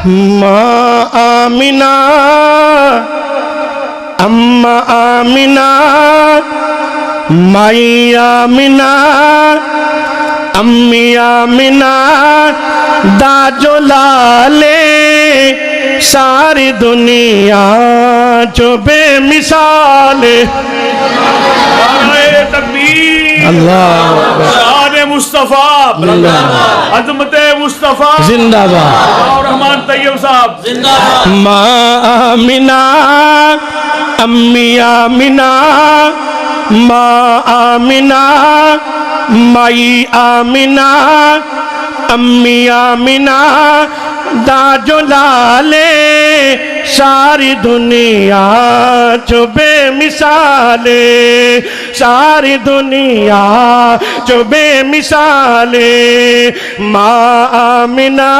মা আমিনা আম্মা আমিনা মাই আমিনা अम्मी आमिना दाजो लाले सारी दुनिया जो बेमिसाले अल्लाह शान मुस्तफा अजमत मुस्तफा जिंदाबाद रहमान तैयब साहब जिंदाबाद मा आमिना अम्मी आमिना मा आमिना माई आमिना अम्मी आमिना दाजो लाले सारी दुनिया जो बेमिसाले सारी दुनिया जो बेमिसाले माँ आमिना।